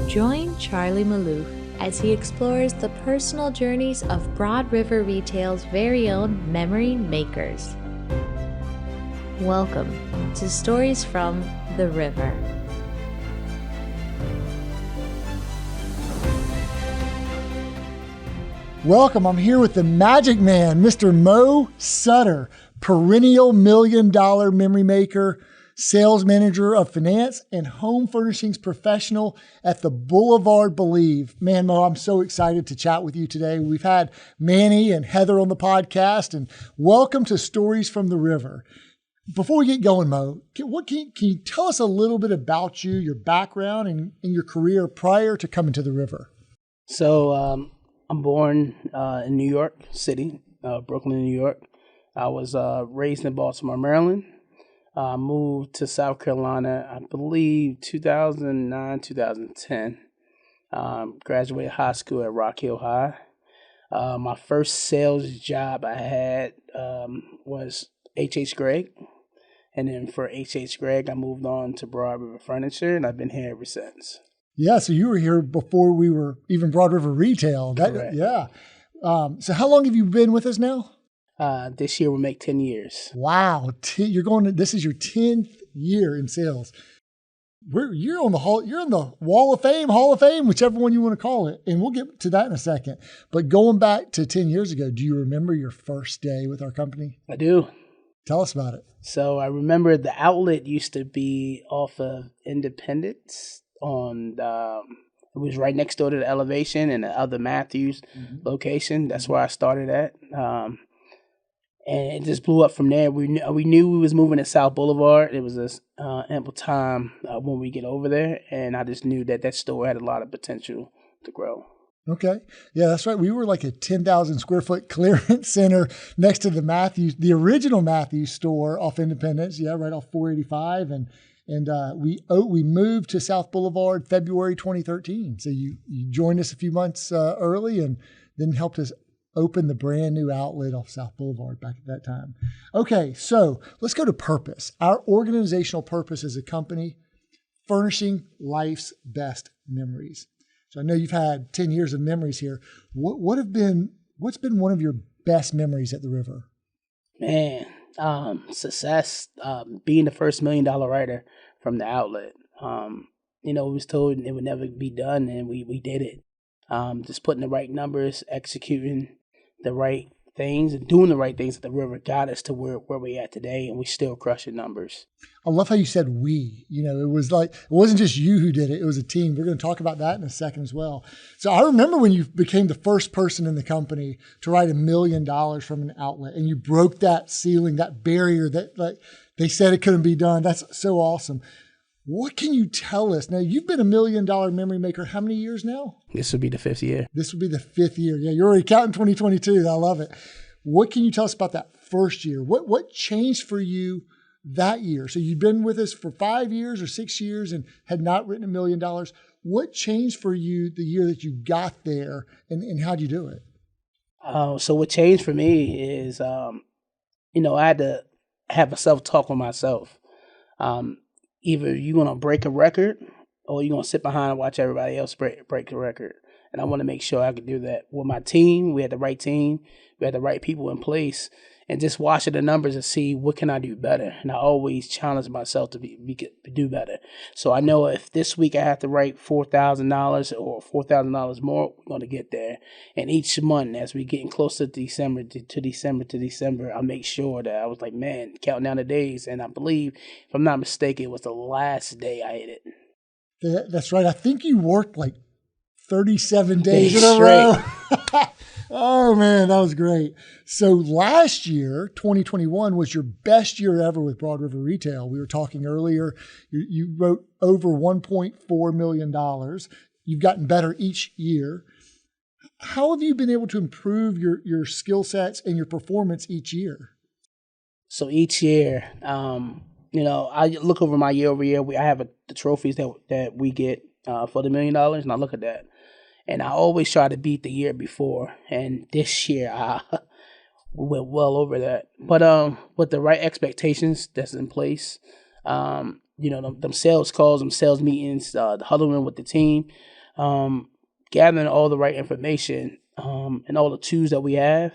Join Charlie Malouf as he explores the personal journeys of Broad River Retail's very own memory makers. Welcome to Stories from the River. Welcome. I'm here with the magic man, Mr. Mo Sutter, perennial $1 million memory maker, sales manager of finance, and home furnishings professional at the Boulevard Believe. Man, Mo, I'm so excited to chat with you today. We've had Manny and Heather on the podcast, and welcome to Stories from the River. Before we get going, Mo, can you tell us a little bit about you, your background, and your career prior to coming to the river? So, I'm born in New York City, Brooklyn, New York. I was raised in Baltimore, Maryland. Moved to South Carolina, I believe, 2009, 2010. Graduated high school at Rock Hill High. My first sales job I had was H.H. Gregg. And then for H.H. Gregg, I moved on to Broad River Furniture, and I've been here ever since. Yeah, so you were here before we were even Broad River Retail. Correct. Yeah. So how long have you been with us now? This year will make 10 years. Wow, this is your 10th year in sales. You're on the Wall of Fame, Hall of Fame, whichever one you want to call it, and we'll get to that in a second. But going back to 10 years ago, do you remember your first day with our company? I do. Tell us about it. So I remember the outlet used to be off of Independence. It was right next door to the Elevation and the other Matthews location. That's where I started at, and it just blew up from there. We knew we was moving to South Boulevard. It was ample time when we get over there, and I just knew that store had a lot of potential to grow. Okay. Yeah, that's right. We were like a 10,000 square foot clearance center next to the original Matthews store off Independence. Yeah, right off 485. And we moved to South Boulevard February 2013. So you joined us a few months early and then helped us open the brand new outlet off South Boulevard back at that time. Okay, so let's go to purpose. Our organizational purpose as a company, furnishing life's best memories. So I know you've had 10 years of memories here. What's been one of your best memories at the river? Man, success, being the first $1 million writer from the outlet. We was told it would never be done, and we did it. Just putting the right numbers, executing the right things, and doing the right things at the river got us to where we're at today, and we still crushing numbers. I love how you said we. It was like, it wasn't just you who did it. It was a team. We're going to talk about that in a second as well. So I remember when you became the first person in the company to write $1 million from an outlet, and you broke that ceiling, that barrier that like they said it couldn't be done. That's so awesome. What can you tell us? Now, you've been $1 million memory maker how many years now? This would be the 5th year. This would be the 5th year. Yeah, you're already counting 2022. I love it. What can you tell us about that first year? What changed for you that year? So you've been with us for 5 years or 6 years and had not written $1 million. What changed for you the year that you got there, and how'd you do it? So what changed for me is, I had to have a self-talk with myself. Either you're going to break a record or you're going to sit behind and watch everybody else break the record. And I want to make sure I could do that with my team. We had the right team. We had the right people in place. And just watching the numbers and see what can I do better. And I always challenge myself to do better. So I know if this week I have to write $4,000 or $4,000 more, we're going to get there. And each month, as we getting closer to December, I make sure that I was like, man, counting down the days. And I believe, if I'm not mistaken, it was the last day I hit it. That's right. I think you worked like 37 days in a row. Oh, man, that was great. So last year, 2021, was your best year ever with Broad River Retail. We were talking earlier. You wrote over $1.4 million. You've gotten better each year. How have you been able to improve your skill sets and your performance each year? So each year, I look over my year over year. I have the trophies that we get for the $1 million, and I look at that. And I always try to beat the year before. And this year, I went well over that. But with the right expectations that's in place, them sales calls, them sales meetings, huddling with the team, gathering all the right information, and all the tools that we have,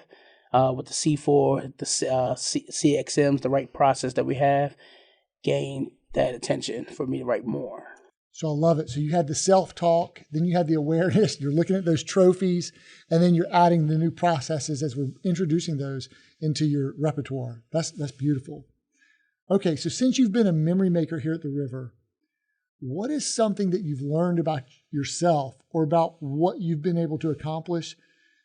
with the C4, the CXMs, the right process that we have, gain that attention for me to write more. So I love it. So you had the self-talk, then you had the awareness, you're looking at those trophies, and then you're adding the new processes as we're introducing those into your repertoire. That's beautiful. Okay, so since you've been a memory maker here at the River, what is something that you've learned about yourself or about what you've been able to accomplish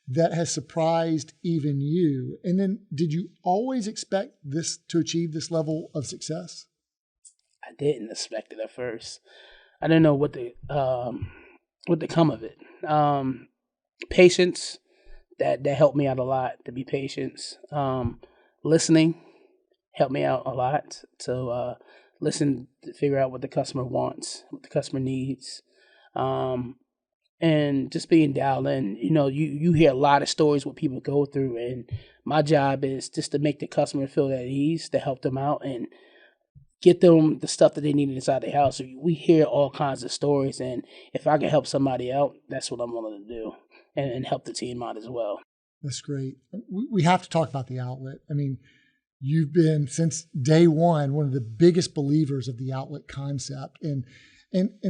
that has surprised even you? And then did you always expect this to achieve this level of success? I didn't expect it at first. I didn't know what to come of it. Patience, that helped me out a lot, to be patient. Listening helped me out a lot to listen, to figure out what the customer wants, what the customer needs. And just being dialed in. You hear a lot of stories what people go through, and my job is just to make the customer feel at ease, to help them out and get them the stuff that they need inside the house. We hear all kinds of stories, and if I can help somebody out, that's what I'm willing to do, and help the team out as well. That's great. We have to talk about the outlet. I mean, you've been, since day one of the biggest believers of the outlet concept. And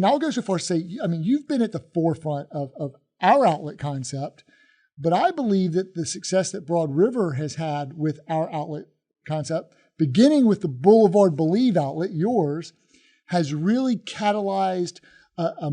I'll go so far as to say, I mean, you've been at the forefront of our outlet concept, but I believe that the success that Broad River has had with our outlet concept, beginning with the Boulevard Believe outlet, yours, has really catalyzed a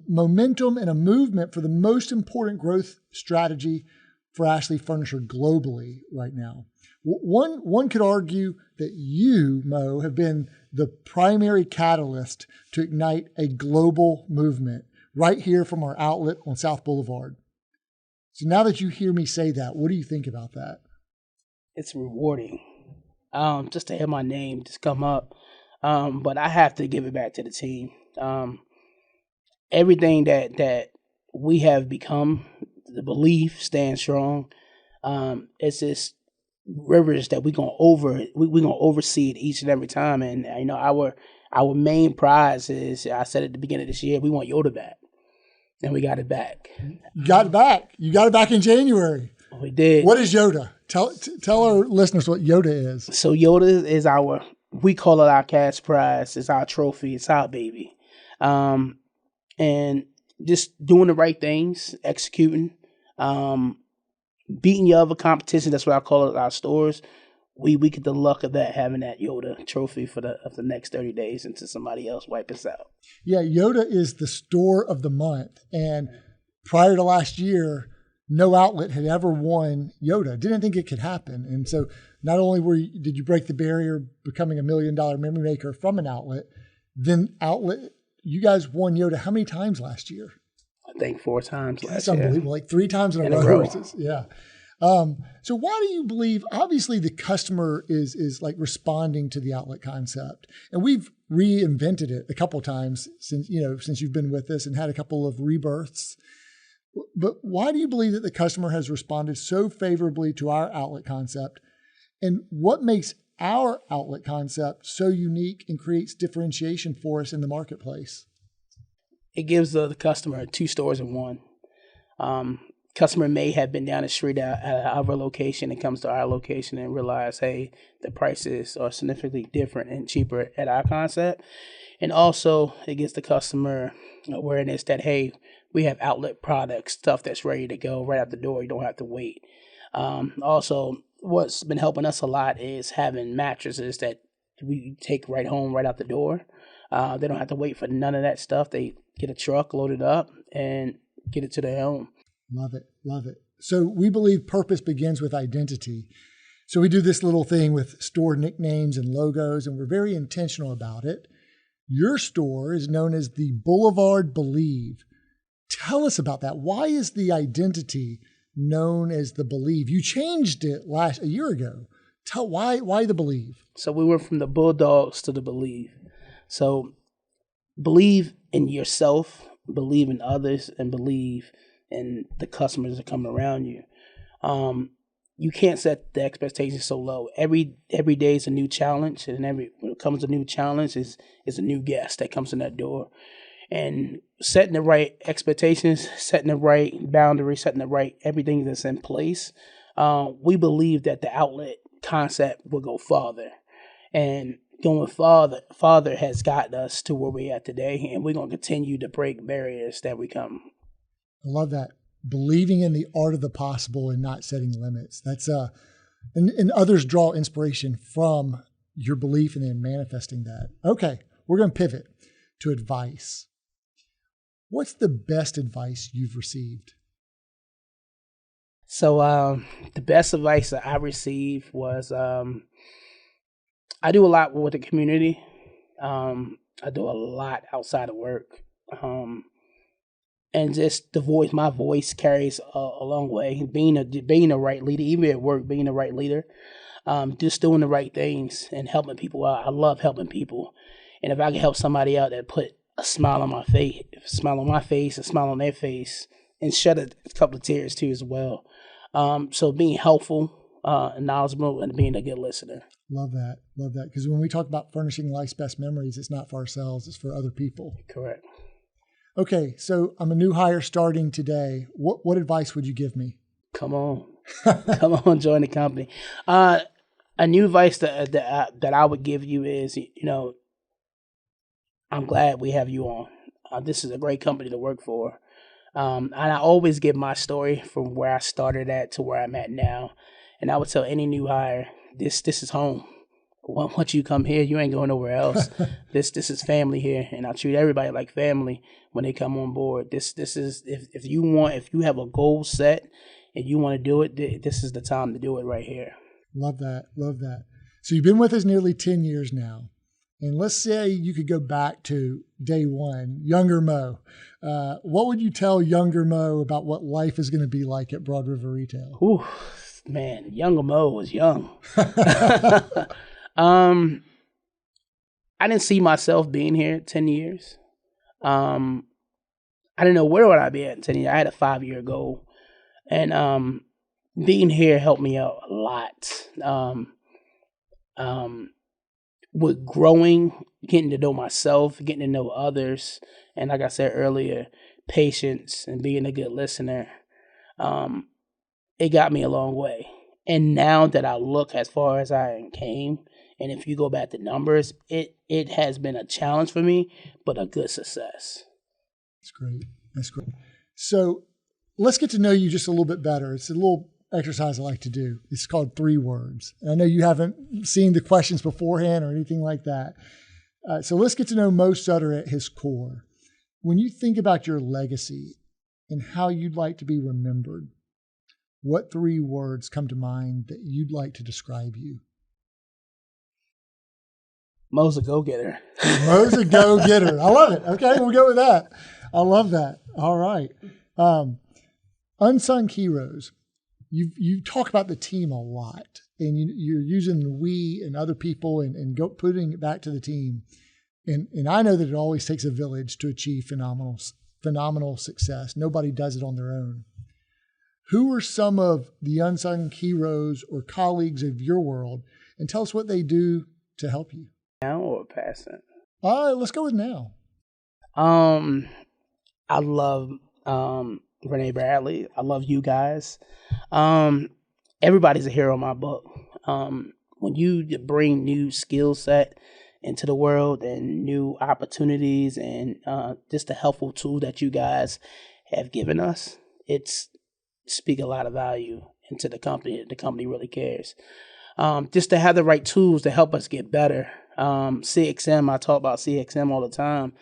momentum and a movement for the most important growth strategy for Ashley Furniture globally right now. One could argue that you, Mo, have been the primary catalyst to ignite a global movement right here from our outlet on South Boulevard. So now that you hear me say that, what do you think about that? It's rewarding. Just to hear my name just come up. But I have to give it back to the team. Everything that we have become, the belief stands strong. It's just rivers that we're gonna oversee it each and every time. And our main prize is, I said at the beginning of this year, we want Yoda back, and we got it back. You got it back. You got it back in January. We did. What is Yoda? Tell our listeners what Yoda is. So Yoda is we call it our cash prize. It's our trophy. It's our baby. And just doing the right things, executing, beating your other competition. That's what I call it, our stores. We get the luck of that, having that Yoda trophy for the next 30 days until somebody else wipe us out. Yeah, Yoda is the store of the month. And prior to last year, no outlet had ever won Yoda. Didn't think it could happen. And so not only did you break the barrier becoming $1 million memory maker from an outlet, then you guys won Yoda how many times last year? I think 4 times last year. That's unbelievable. Like 3 times in a row. Yeah. So why do you believe, obviously the customer is like responding to the outlet concept, and we've reinvented it a couple of times since you've been with us and had a couple of rebirths. But why do you believe that the customer has responded so favorably to our outlet concept? And what makes our outlet concept so unique and creates differentiation for us in the marketplace? It gives the customer 2 stores in one. Customer may have been down the street at our location and comes to our location and realize, hey, the prices are significantly different and cheaper at our concept. And also it gives the customer awareness that, hey, we have outlet products, stuff that's ready to go right out the door. You don't have to wait. Also, what's been helping us a lot is having mattresses that we take right home, right out the door. They don't have to wait for none of that stuff. They get a truck, load it up, and get it to their home. Love it. Love it. So we believe purpose begins with identity. So we do this little thing with store nicknames and logos, and we're very intentional about it. Your store is known as the Boulevard Believe. Tell us about that. Why is the identity known as the Believe? You changed it a year ago. Tell why the Believe? So we went from the Bulldogs to the Believe. So believe in yourself, believe in others, and believe in the customers that come around you. you can't set the expectations so low. Every day is a new challenge, and when it comes a new challenge is a new guest that comes in that door. And setting the right expectations, setting the right boundaries, setting the right everything that's in place, we believe that the outlet concept will go farther. And going farther has gotten us to where we're at today, and we're going to continue to break barriers that we come. I love that. Believing in the art of the possible and not setting limits. That's and others draw inspiration from your belief and then manifesting that. Okay, we're going to pivot to advice. What's the best advice you've received? So the best advice that I received was I do a lot with the community. I do a lot outside of work. And just my voice carries a long way. Being the right leader, even at work, being the right leader, just doing the right things and helping people out. I love helping people. And if I can help somebody out that put a smile on my face, a smile on their face, and shed a couple of tears too as well. So being helpful, knowledgeable, and being a good listener. Love that. Love that. Because when we talk about furnishing life's best memories, it's not for ourselves, it's for other people. Correct. Okay, so I'm a new hire starting today. What advice would you give me? Come on. Come on, join the company. A new advice that I would give you is, I'm glad we have you on. This is a great company to work for. And I always give my story from where I started at to where I'm at now. And I would tell any new hire, this is home. Once you come here, you ain't going nowhere else. This is family here, and I treat everybody like family when they come on board. This is if you have a goal set and you want to do it, this is the time to do it right here. Love that. Love that. So you've been with us nearly 10 years now. And let's say you could go back to day one, younger Mo. What would you tell younger Mo about what life is going to be like at Broad River Retail? Ooh, man, younger Mo was young. I didn't see myself being here 10 years. I didn't know where would I be at in 10 years. I had a 5-year goal. And being here helped me out a lot. With growing, getting to know myself, getting to know others, and like I said earlier, patience and being a good listener, it got me a long way. And now that I look as far as I came, and if you go back to numbers, it has been a challenge for me, but a good success. That's great. That's great. So let's get to know you just a little bit better. It's a little exercise I like to do. It's called 3 words. And I know you haven't seen the questions beforehand or anything like that. So let's get to know Mo Sutter at his core. When you think about your legacy and how you'd like to be remembered, what 3 words come to mind that you'd like to describe you? Mo's a go-getter. Mo's a go-getter. I love it. Okay, we'll go with that. I love that. All right. Unsung Heroes. You talk about the team a lot, and you're using we and other people and putting it back to the team. And I know that it always takes a village to achieve phenomenal success. Nobody does it on their own. Who are some of the unsung heroes or colleagues of your world? And tell us what they do to help you. Now or past it? Let's go with now. I love Renee Bradley. I love you guys. Everybody's a hero in my book. When you bring new skill set into the world and new opportunities and just the helpful tool that you guys have given us, it's speak a lot of value into the company. The company really cares. Just to have the right tools to help us get better. CXM, I talk about CXM all the time.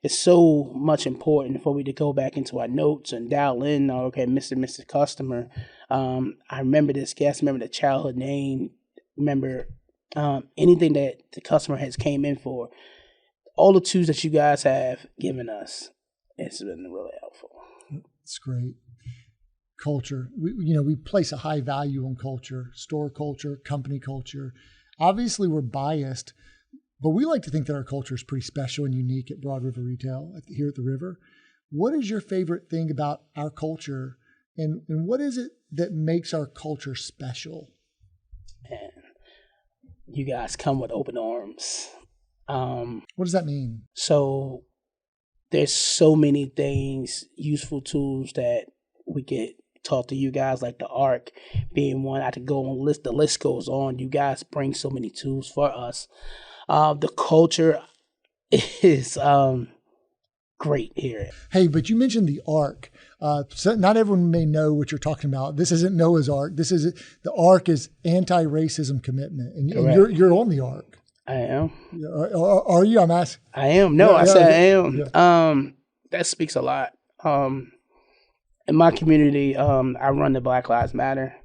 It's so much important for me to go back into our notes and dial in, okay, Mr. Customer. I remember this guest, remember the childhood name, remember anything that the customer has came in for. All the tools that you guys have given us, it's been really helpful. It's great. Culture. We place a high value on culture, store culture, company culture. Obviously, we're biased, but we like to think that our culture is pretty special and unique at Broad River Retail here at the River. What is your favorite thing about our culture And what is it that makes our culture special? And you guys come with open arms. What does that mean? So there's so many things, useful tools that we get taught to you guys, like the ARC being one. I could go on list. The list goes on. You guys bring so many tools for us. The culture is great here. Hey, but you mentioned the Ark. So not everyone may know what you're talking about. This isn't Noah's Ark. The Ark is anti-racism commitment, and you're on the Ark. I am. Are you? I'm asking. I am. No, I said I am. Yeah. That speaks a lot. In my community, I run the Black Lives Matter,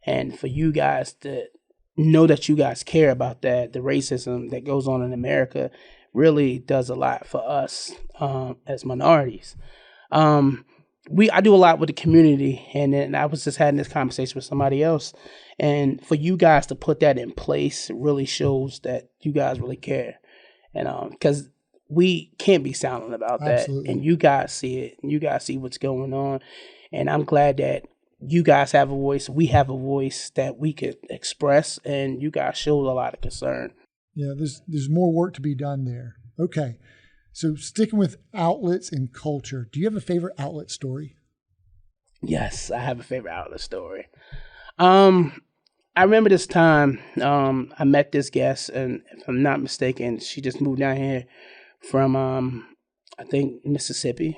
and for you guys to know that you guys care about that, the racism that goes on in America really does a lot for us as minorities. I do a lot with the community, and then I was just having this conversation with somebody else, and for you guys to put that in place really shows that you guys really care, and because we can't be silent about that. Absolutely. And you guys see it, and you guys see what's going on, and I'm glad that you guys have a voice, we have a voice that we could express, and you guys show a lot of concern. Yeah, there's more work to be done there. Okay. So sticking with outlets and culture, do you have a favorite outlet story? Yes, I have a favorite outlet story. I remember this time I met this guest, and if I'm not mistaken, she just moved down here from I think Mississippi.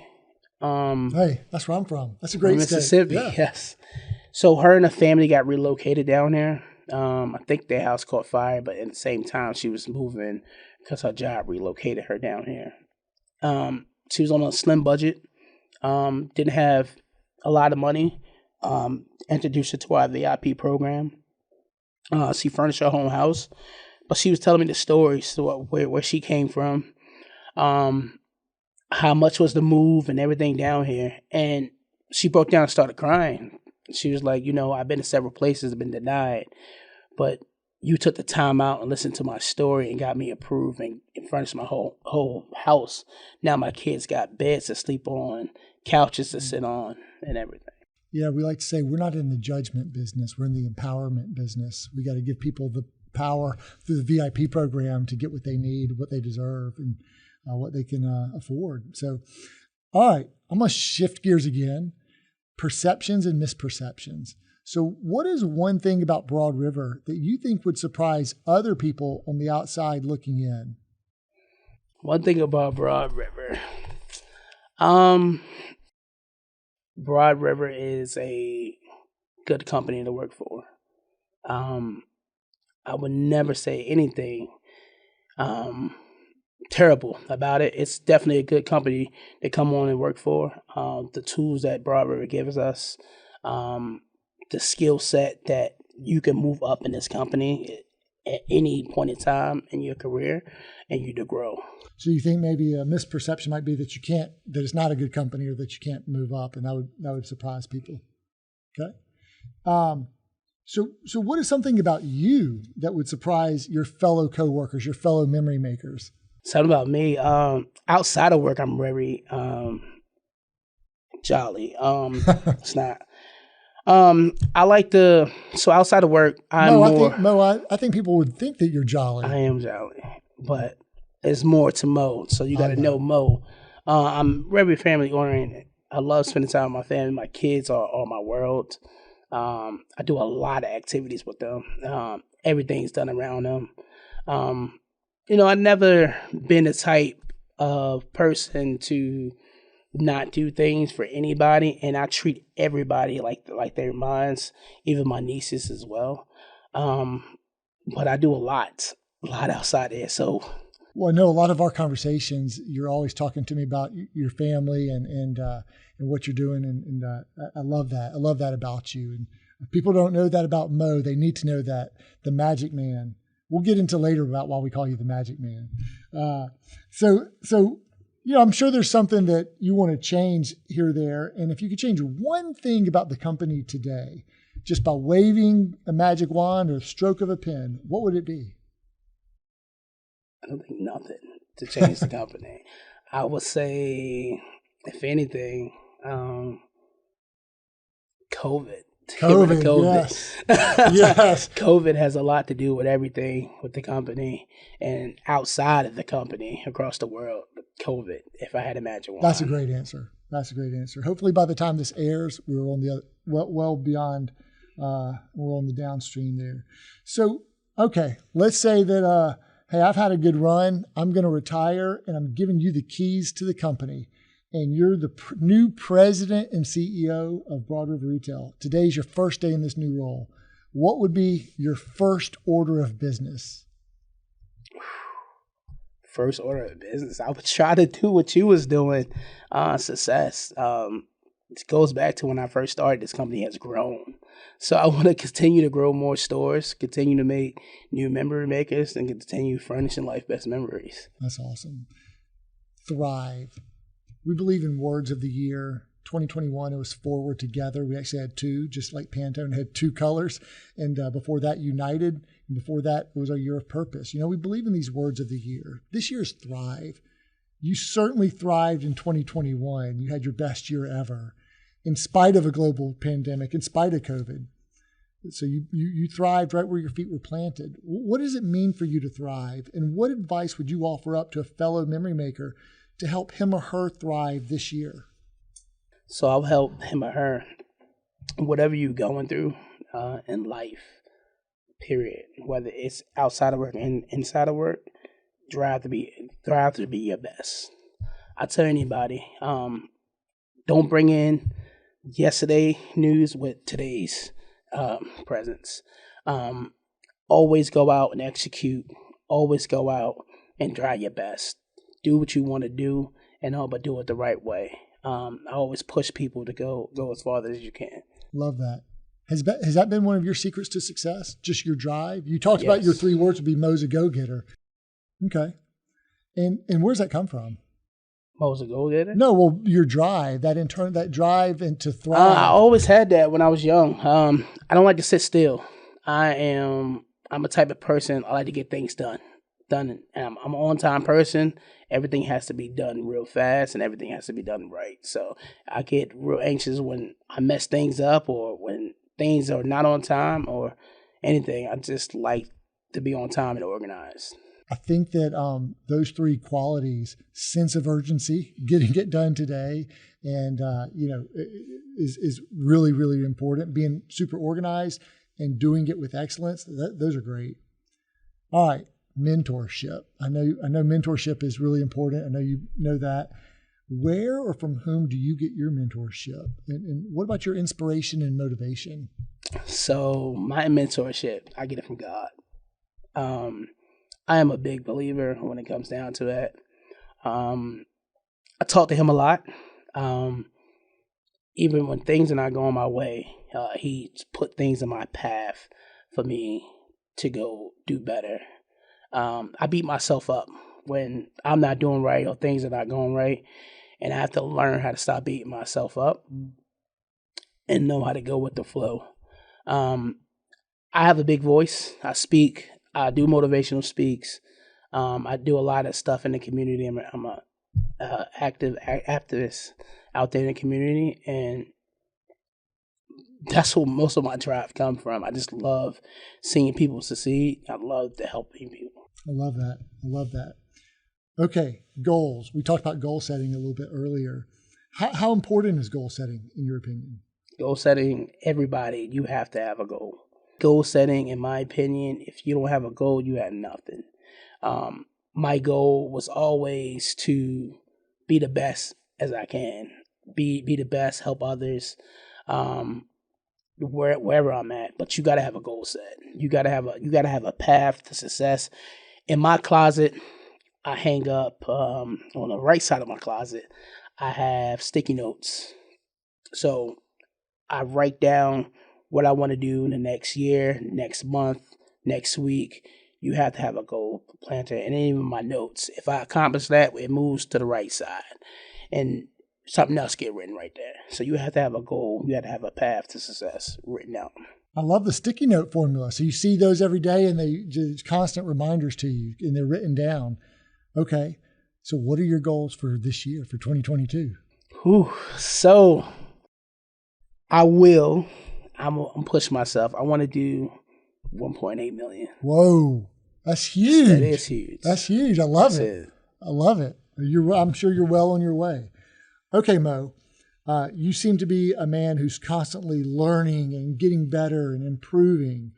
Hey, that's where I'm from. That's a great Mississippi. State. Yeah. Yes. So her and her family got relocated down there. I think their house caught fire, but at the same time, she was moving because her job relocated her down here. She was on a slim budget, didn't have a lot of money, introduced her to our VIP program. She furnished her own house, but she was telling me the stories, so where she came from, how much was the move and everything down here. And she broke down and started crying. She was like, I've been to several places, I've been denied, but you took the time out and listened to my story and got me approved and furnished my whole house. Now my kids got beds to sleep on, couches to sit on, and everything. Yeah, we like to say we're not in the judgment business. We're in the empowerment business. We got to give people the power through the VIP program to get what they need, what they deserve, and what they can afford. So, all right, I'm going to shift gears again. Perceptions and misperceptions. So what is one thing about Broad River that you think would surprise other people on the outside looking in? One thing about Broad River. Broad River is a good company to work for. I would never say anything terrible about it. It's definitely a good company to come on and work for. The tools that Broad River gives us, the skill set that you can move up in this company at any point in time in your career and you to grow. So you think maybe a misperception might be that that it's not a good company or that you can't move up, and that would surprise people. Okay. So what is something about you that would surprise your fellow coworkers, your fellow memory makers? Something about me, outside of work, I'm very jolly. It's not. I like so outside of work, I think people would think that you're jolly. I am jolly, but it's more to Mo. So you got to know Mo. I'm very family oriented. I love spending time with my family. My kids are my world. I do a lot of activities with them. Everything's done around them. I've never been the type of person to not do things for anybody, and I treat everybody like they're mine, even my nieces as well. But I do a lot outside there. So, well, I know a lot of our conversations, you're always talking to me about your family and what you're doing, and I love that. I love that about you. And if people don't know that about Mo, they need to know that the Magic Man. We'll get into later about why we call you the Magic Man. So. I'm sure there's something that you want to change here or there. And if you could change one thing about the company today, just by waving a magic wand or a stroke of a pen, what would it be? I don't think nothing to change the company. I would say, if anything, COVID. COVID. Yes. Yes. COVID has a lot to do with everything with the company and outside of the company across the world. COVID, if I had to imagine one. That's a great answer. That's a great answer. Hopefully by the time this airs, we're on the other, well beyond, we're on the downstream there. So, okay, let's say that, hey, I've had a good run. I'm going to retire and I'm giving you the keys to the company. And you're the new president and CEO of Broad River Retail. Today's your first day in this new role. What would be your first order of business? First order of business, I would try to do what you was doing. Success. It goes back to when I first started. This company has grown. So I want to continue to grow more stores, continue to make new memory makers, and continue furnishing life best memories. That's awesome. Thrive. We believe in words of the year. 2021, it was Forward Together. We actually had two, just like Pantone had two colors. And before that, United. And before that, it was our year of purpose. You know, we believe in these words of the year. This year is Thrive. You certainly thrived in 2021. You had your best year ever, in spite of a global pandemic, in spite of COVID. So you thrived right where your feet were planted. What does it mean for you to thrive? And what advice would you offer up to a fellow memory maker to help him or her thrive this year? So I'll help him or her, whatever you're going through in life, period. Whether it's outside of work and inside of work, strive to be your best. I tell anybody, don't bring in yesterday news with today's presence. Always go out and execute. Always go out and try your best. Do what you want to do, but do it the right way. I always push people to go as far as you can. Love that. Has that been one of your secrets to success? Just your drive? You talked about your three words would be Mo's a go-getter. Okay. And where's that come from? Mo's a go-getter? No, well, your drive, that drive and to thrive. I always had that when I was young. I don't like to sit still. I'm a type of person, I like to get things done. I'm an on-time person. Everything has to be done real fast and everything has to be done right. So I get real anxious when I mess things up or when things are not on time or anything. I just like to be on time and organized. I think that those three qualities, sense of urgency, getting it done today, and is really, really important. Being super organized and doing it with excellence, those are great. All right. Mentorship. I know mentorship is really important. I know you know that. Where or from whom do you get your mentorship? And what about your inspiration and motivation? So my mentorship, I get it from God. I am a big believer when it comes down to that. I talk to him a lot. Even when things are not going my way, he's put things in my path for me to go do better. I beat myself up when I'm not doing right or things are not going right. And I have to learn how to stop beating myself up and know how to go with the flow. I have a big voice. I speak. I do motivational speaks. I do a lot of stuff in the community. I'm a activist out there in the community. And that's where most of my drive comes from. I just love seeing people succeed. I love to help people. I love that. Okay, goals. We talked about goal setting a little bit earlier. How important is goal setting in your opinion? Goal setting, everybody, you have to have a goal. Goal setting, in my opinion, if you don't have a goal, you have nothing. My goal was always to be the best as I can. Be the best, help others. Wherever I'm at, but you got to have a goal set. You got to have a path to success. In my closet, I hang up on the right side of my closet. I have sticky notes, so I write down what I want to do in the next year, next month, next week. You have to have a goal planter, and even my notes. If I accomplish that, it moves to the right side, and something else get written right there. So you have to have a goal. You have to have a path to success written out. I love the sticky note formula. So you see those every day and they just constant reminders to you and they're written down. Okay. So what are your goals for this year, for 2022? So I will. I'm pushing myself. I want to do 1.8 million. Whoa, that's huge. That is huge. That's huge. I love That's it. I love it. I'm sure you're well on your way. Okay, Mo, you seem to be a man who's constantly learning and getting better and improving.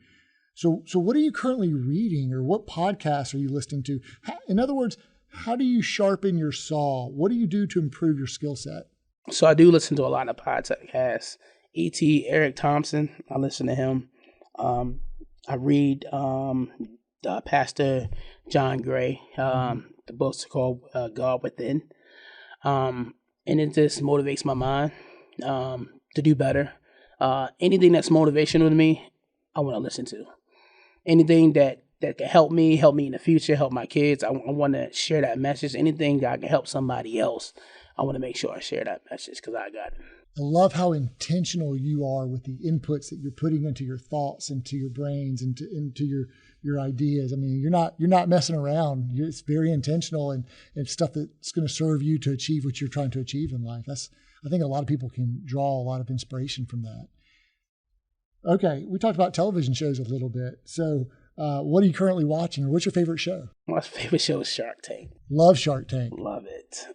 So what are you currently reading, or what podcasts are you listening to? In other words, how do you sharpen your saw? What do you do to improve your skill set? So I do listen to a lot of podcasts. Eric Thompson, I listen to him. I read Pastor John Gray. The book's called God Within. And it just motivates my mind to do better. Anything that's motivational to me, I want to listen to. Anything that can help me in the future, help my kids, I want to share that message. Anything that can help somebody else, I want to make sure I share that message because I got it. I love how intentional you are with the inputs that you're putting into your thoughts, into your brains, into your ideas. I mean, you're not messing around. It's very intentional and stuff that's going to serve you to achieve what you're trying to achieve in life. I think a lot of people can draw a lot of inspiration from that. Okay, we talked about television shows a little bit. So what are you currently watching, or what's your favorite show? My favorite show is Shark Tank. Love Shark Tank. Love it.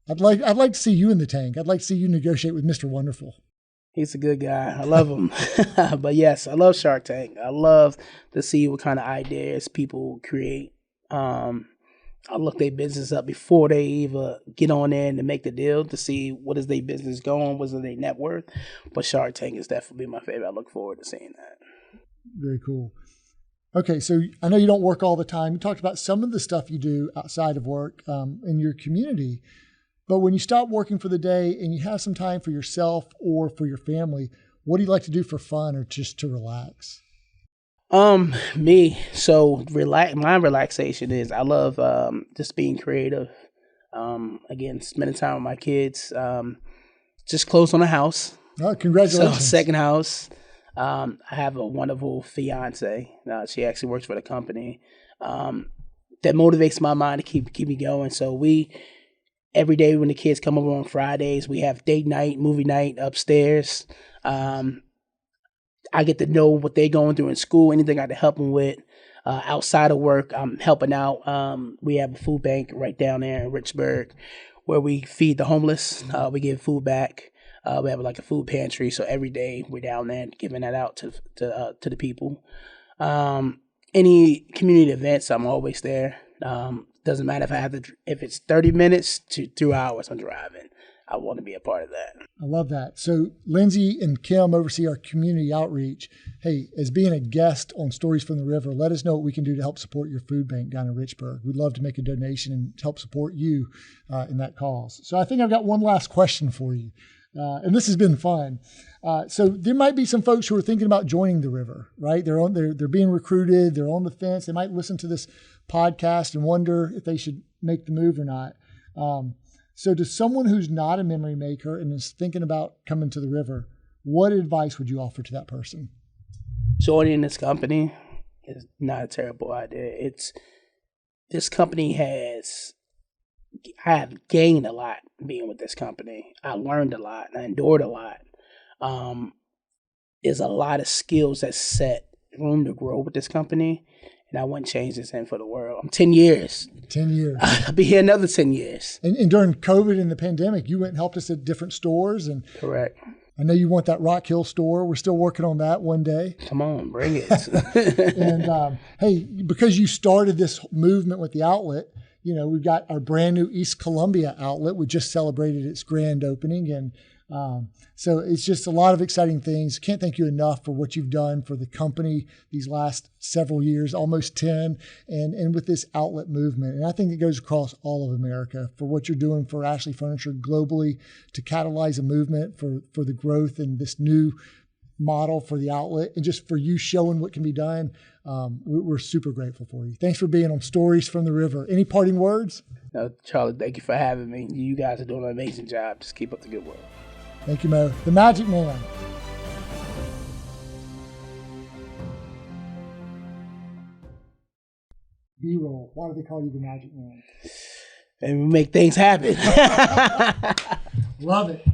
I'd like to see you in the tank. I'd like to see you negotiate with Mr. Wonderful. He's a good guy. I love him. But yes, I love Shark Tank. I love to see what kind of ideas people create. I look their business up before they even get on there and make the deal to see what is their business going, what's their net worth. But Shark Tank is definitely my favorite. I look forward to seeing that. Very cool. Okay, so I know you don't work all the time. You talked about some of the stuff you do outside of work in your community. But when you stop working for the day and you have some time for yourself or for your family, what do you like to do for fun or just to relax? My relaxation is I love just being creative. Again, spending time with my kids. Just closed on a house. Oh, congratulations. So, second house. I have a wonderful fiance. She actually works for the company. That motivates my mind to keep me going. So every day when the kids come over on Fridays, we have date night, movie night upstairs. I get to know what they're going through in school, anything I can help them with. Outside of work, I'm helping out. We have a food bank right down there in Richburg where we feed the homeless. We give food back. We have like a food pantry. So every day we're down there giving that out to the people. Any community events, I'm always there. Doesn't matter if it's 30 minutes to 2 hours I'm driving. I want to be a part of that. I love that. So Lindsay and Kim oversee our community outreach. Hey, as being a guest on Stories from the River, let us know what we can do to help support your food bank down in Richburg. We'd love to make a donation and help support you in that cause. So I think I've got one last question for you. And this has been fun. So there might be some folks who are thinking about joining the river, right? They're being recruited. They're on the fence. They might listen to this podcast and wonder if they should make the move or not. So to someone who's not a memory maker and is thinking about coming to the river, what advice would you offer to that person? Joining this company is not a terrible idea. This company I have gained a lot being with this company. I learned a lot. I endured a lot. There's a lot of skills that set room to grow with this company. And I wouldn't change this in for the world. I'm 10 years. 10 years. I'll be here another 10 years. And during COVID and the pandemic, you went and helped us at different stores. And correct. I know you want that Rock Hill store. We're still working on that one day. Come on, bring it. And hey, because you started this movement with the outlet, we've got our brand new East Columbia outlet. We just celebrated its grand opening. And so it's just a lot of exciting things. Can't thank you enough for what you've done for the company these last several years, almost 10, and with this outlet movement. And I think it goes across all of America for what you're doing for Ashley Furniture globally to catalyze a movement for the growth and this new model for the outlet, and just for you showing what can be done. We're super grateful for you. Thanks for being on Stories from the River. Any parting words? No, Charlie, thank you for having me. You guys are doing an amazing job. Just keep up the good work. Thank you, Mo. The Magic Man. B-roll. Why do they call you the Magic Man? And we make things happen. Love it.